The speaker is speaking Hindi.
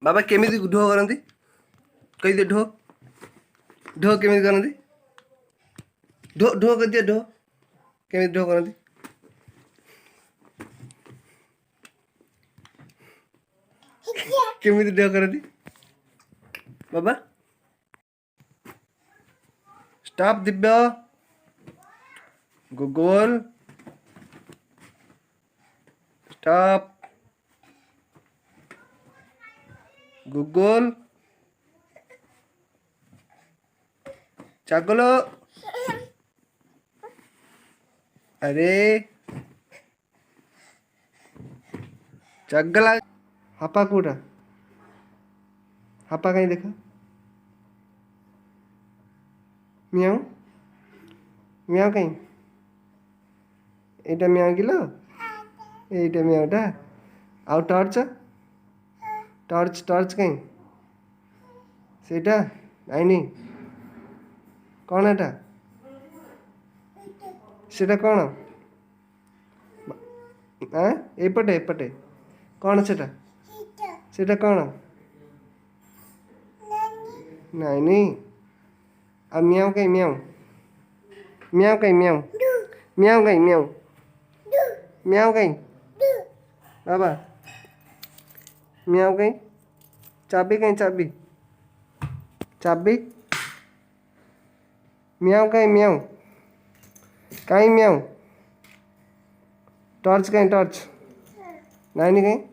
बाबा केमिति ढो करती कही दिए ढो ढो केमिति करती ढो ढो कर दिए ढो केमिति ढो करती केमिति ढो करती बाबा stop Divya Google stop Google चागलो अरे चगला हापा कोटा हापा कहीं देखा मियाँ मियाँ कहीं एटा मियाँ किलो एटा मियाँटा आउ टर्च टर्च टर्च कहीं सेटा आईनी कौन एटा सेटा कौन हाँ एपटे एपटे कौन सेटा सेटा कौन नहीं नहीं अब मियाँ कहीं मियाँ मियाँ कहीं मियाँ मियाँ कहीं मियाँ मियाँ कहीं बाबा मियाँ कहीं चाबी कहीं चाबी चाबी मियाँ कहीं मियाँ कहीं मियाँ टॉर्च कहीं टॉर्च नहीं नहीं कहीं